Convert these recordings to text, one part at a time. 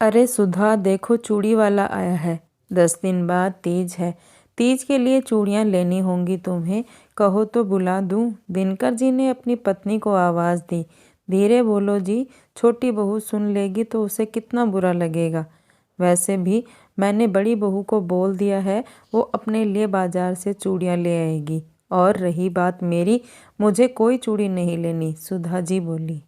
अरे सुधा, देखो चूड़ी वाला आया है। 10 दिन बाद तीज है। तीज के लिए चूड़ियां लेनी होंगी तुम्हें। कहो तो बुला दूं? दिनकर जी ने अपनी पत्नी को आवाज़ दी। धीरे बोलो जी, छोटी बहू सुन लेगी तो उसे कितना बुरा लगेगा। वैसे भी मैंने बड़ी बहू को बोल दिया है, वो अपने लिए बाजार से चूड़ियां ले आएगी। और रही बात मेरी, मुझे कोई चूड़ी नहीं लेनी, सुधा जी बोली।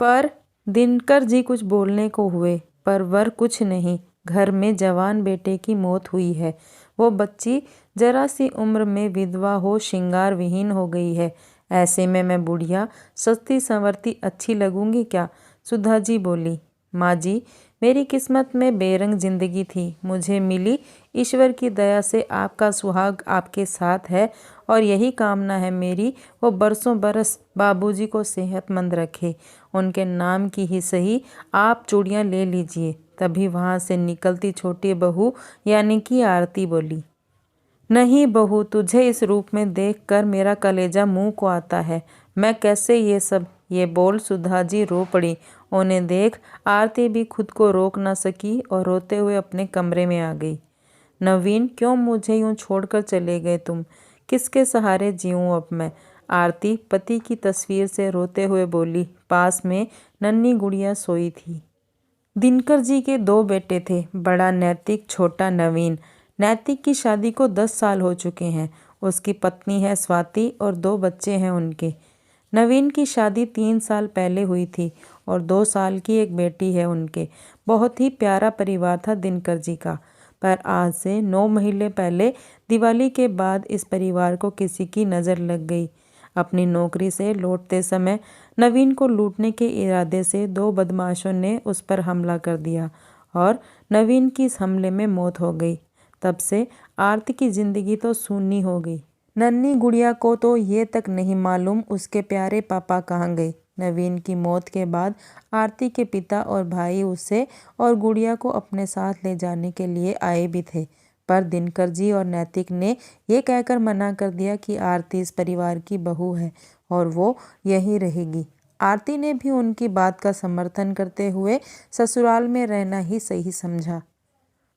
पर दिनकर जी कुछ बोलने को हुए, पर वर कुछ नहीं। घर में जवान बेटे की मौत हुई है। वो बच्ची जरा सी उम्र में विधवा हो, श्रृंगार विहीन हो गई है। ऐसे में मैं बुढ़िया सस्ती संवरती अच्छी लगूंगी क्या? सुधा जी बोली। माँ जी, मेरी किस्मत में बेरंग जिंदगी थी, मुझे मिली। ईश्वर की दया से आपका सुहाग आपके साथ है और यही कामना है मेरी, वो बरसों बरस बाबूजी को सेहतमंद रखे। उनके नाम की ही सही आप चूड़ियाँ ले लीजिए। तभी वहाँ से निकलती छोटी बहू यानी कि आरती बोली। नहीं बहू, तुझे इस रूप में देखकर मेरा कलेजा मुंह को आता है। मैं कैसे ये सब? ये बोल सुधा जी रो पड़ी। उन्हें देख आरती भी खुद को रोक ना सकी और रोते हुए अपने कमरे में आ गई। नवीन, क्यों मुझे यूं छोड़कर चले गए तुम? किसके सहारे जीऊं अब मैं? आरती पति की तस्वीर से रोते हुए बोली। पास में नन्ही गुड़िया सोई थी। दिनकर जी के 2 बेटे थे, बड़ा नैतिक, छोटा नवीन। नैतिक की शादी को 10 साल हो चुके हैं। उसकी पत्नी है स्वाति और 2 बच्चे हैं उनके। नवीन की शादी 3 साल पहले हुई थी और 2 साल की एक बेटी है उनके। बहुत ही प्यारा परिवार था दिनकर जी का। पर आज से 9 महीने पहले दिवाली के बाद इस परिवार को किसी की नज़र लग गई। अपनी नौकरी से लौटते समय नवीन को लूटने के इरादे से 2 बदमाशों ने उस पर हमला कर दिया और नवीन की इस हमले में मौत हो गई। तब से आरती की जिंदगी तो सूनी हो गई। नन्ही गुड़िया को तो ये तक नहीं मालूम उसके प्यारे पापा कहाँ गए। नवीन की मौत के बाद आरती के पिता और भाई उसे और गुड़िया को अपने साथ ले जाने के लिए आए भी थे, पर दिनकर जी और नैतिक ने ये कहकर मना कर दिया कि आरती इस परिवार की बहू है और वो यहीं रहेगी। आरती ने भी उनकी बात का समर्थन करते हुए ससुराल में रहना ही सही समझा।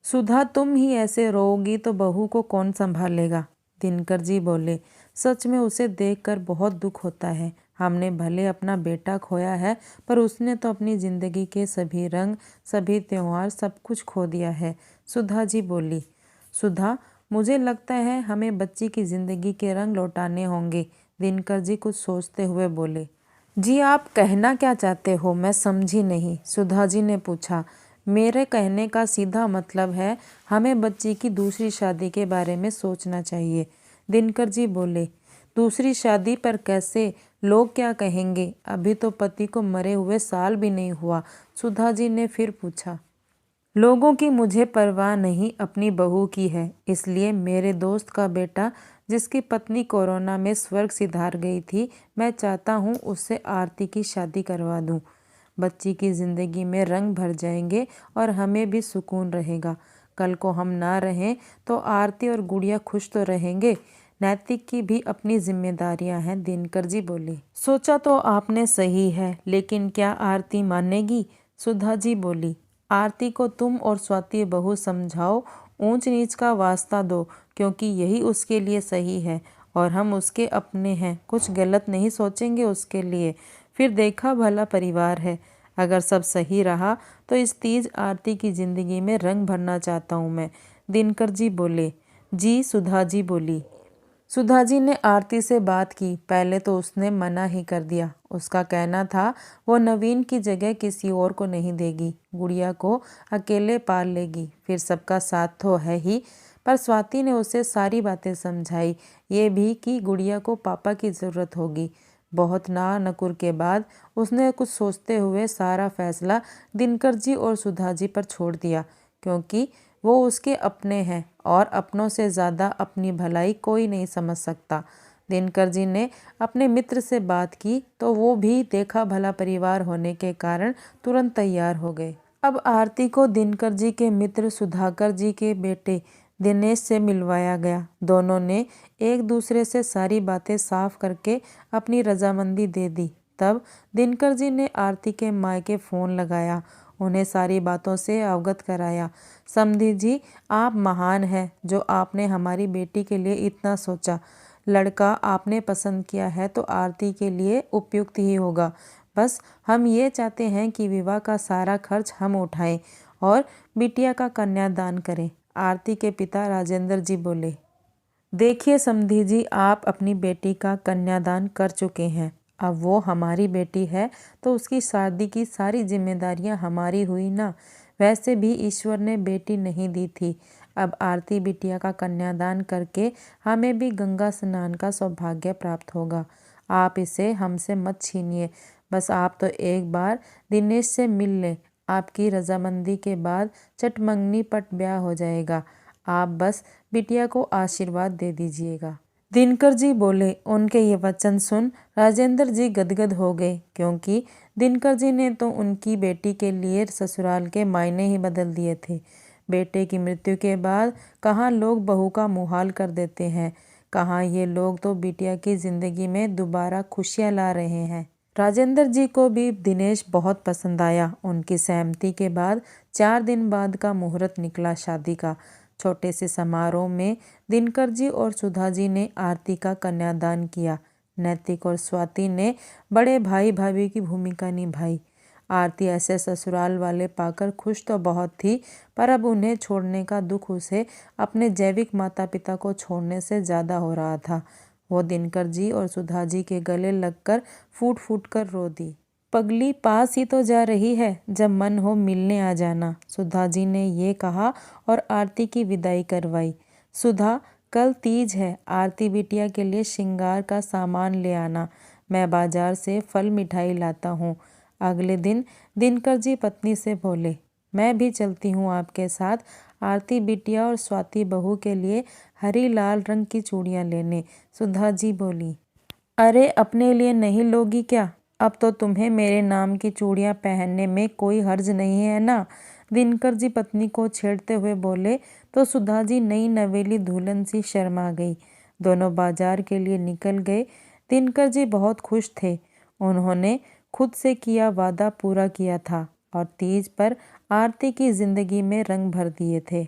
सुधा, तुम ही ऐसे रोओगी तो बहू को कौन संभालेगा? दिनकर जी बोले। सच में उसे देखकर बहुत दुख होता है। हमने भले अपना बेटा खोया है, पर उसने तो अपनी जिंदगी के सभी रंग, सभी त्योहार, सब कुछ खो दिया है, सुधा जी बोली। सुधा, मुझे लगता है हमें बच्ची की जिंदगी के रंग लौटाने होंगे, दिनकर जी कुछ सोचते हुए बोले। जी, आप कहना क्या चाहते हो? मैं समझी नहीं, सुधा जी ने पूछा। मेरे कहने का सीधा मतलब है हमें बच्ची की दूसरी शादी के बारे में सोचना चाहिए, दिनकर जी बोले। दूसरी शादी पर कैसे? लोग क्या कहेंगे? अभी तो पति को मरे हुए साल भी नहीं हुआ, सुधा जी ने फिर पूछा। लोगों की मुझे परवाह नहीं, अपनी बहू की है। इसलिए मेरे दोस्त का बेटा जिसकी पत्नी कोरोना में स्वर्ग सिधार गई थी, मैं चाहता हूँ उससे आरती की शादी करवा दूँ। बच्ची की ज़िंदगी में रंग भर जाएंगे और हमें भी सुकून रहेगा। कल को हम ना रहें तो आरती और गुड़िया खुश तो रहेंगे। नैतिक की भी अपनी जिम्मेदारियां हैं, दिनकर जी बोली। सोचा तो आपने सही है, लेकिन क्या आरती मानेगी? सुधा जी बोली। आरती को तुम और स्वाति बहू समझाओ, ऊंच नीच का वास्ता दो, क्योंकि यही उसके लिए सही है और हम उसके अपने हैं, कुछ गलत नहीं सोचेंगे उसके लिए। फिर देखा भला परिवार है। अगर सब सही रहा तो इस तीज आरती की ज़िंदगी में रंग भरना चाहता हूँ मैं, दिनकर जी बोले। जी, सुधा जी बोली। सुधा जी ने आरती से बात की। पहले तो उसने मना ही कर दिया। उसका कहना था वो नवीन की जगह किसी और को नहीं देगी, गुड़िया को अकेले पाल लेगी, फिर सबका साथ तो है ही। पर स्वाति ने उसे सारी बातें समझाई, ये भी कि गुड़िया को पापा की ज़रूरत होगी। बहुत ना नकुर के बाद उसने कुछ सोचते हुए सारा फैसला दिनकर जी और सुधा जी पर छोड़ दिया, क्योंकि वो उसके अपने हैं और अपनों से ज़्यादा अपनी भलाई कोई नहीं समझ सकता। दिनकर जी ने अपने मित्र से बात की तो वो भी देखा भला परिवार होने के कारण तुरंत तैयार हो गए। अब आरती को दिनकर जी के मित्र सुधाकर जी के बेटे दिनेश से मिलवाया गया। दोनों ने एक दूसरे से सारी बातें साफ करके अपनी रजामंदी दे दी। तब दिनकर जी ने आरती के मायके फ़ोन लगाया। उन्हें सारी बातों से अवगत कराया। समधी जी, आप महान हैं जो आपने हमारी बेटी के लिए इतना सोचा। लड़का आपने पसंद किया है तो आरती के लिए उपयुक्त ही होगा। बस हम ये चाहते हैं कि विवाह का सारा खर्च हम उठाएं और बिटिया का कन्यादान करें। आरती के पिता राजेंद्र जी बोले, देखिए समधी जी, आप अपनी बेटी का कन्यादान कर चुके हैं। अब वो हमारी बेटी है तो उसकी शादी की सारी जिम्मेदारियां हमारी हुई ना। वैसे भी ईश्वर ने बेटी नहीं दी थी। अब आरती बिटिया का कन्यादान करके हमें भी गंगा स्नान का सौभाग्य प्राप्त होगा। आप इसे हमसे मत छीनिए। बस आप तो एक बार दिनेश से मिल लें। आपकी रजामंदी के बाद चटमंगनी पट ब्याह हो जाएगा। आप बस बिटिया को आशीर्वाद दे दीजिएगा। दिनकर जी बोले। उनके ये वचन सुन राजेंद्र जी गदगद हो गए, क्योंकि दिनकर जी ने तो उनकी बेटी के लिए ससुराल के मायने ही बदल दिए थे। बेटे की मृत्यु के बाद कहाँ लोग बहू का मुहाल कर देते हैं, कहाँ ये लोग तो बिटिया की जिंदगी में दोबारा खुशियाँ ला रहे हैं। राजेंद्र जी को भी दिनेश बहुत पसंद आया। उनकी सहमति के बाद 4 दिन बाद का मुहूर्त निकला शादी का। छोटे से समारोह में दिनकर जी और सुधा जी ने आरती का कन्यादान किया। नैतिक और स्वाति ने बड़े भाई भाभी की भूमिका निभाई। आरती ऐसे ससुराल वाले पाकर खुश तो बहुत थी, पर अब उन्हें छोड़ने का दुख उसे अपने जैविक माता पिता को छोड़ने से ज़्यादा हो रहा था। वो दिनकर जी और सुधा जी के गले लगकर फूट फूट कर रो दी। पगली पास ही तो जा रही है, जब मन हो मिलने आ जाना, सुधा जी ने ये कहा और आरती की विदाई करवाई। सुधा, कल तीज है, आरती बिटिया के लिए श्रृंगार का सामान ले आना। मैं बाजार से फल मिठाई लाता हूँ। अगले दिन दिनकर जी पत्नी से बोले, मैं भी चलती हूँ आपके साथ आरती बिटिया और स्वाति बहू के लिए हरी लाल रंग की चूड़ियाँ लेने। सुधा जी बोली, अरे अपने लिए नहीं लोगी क्या? अब तो तुम्हें मेरे नाम की चूड़ियाँ पहनने में कोई हर्ज नहीं है ना। दिनकर जी पत्नी को छेड़ते हुए बोले तो सुधा जी नई नवेली दुल्हन सी शर्मा गई। दोनों बाजार के लिए निकल गए। दिनकर जी बहुत खुश थे। उन्होंने खुद से किया वादा पूरा किया था और तीज पर आरती की जिंदगी में रंग भर दिए थे।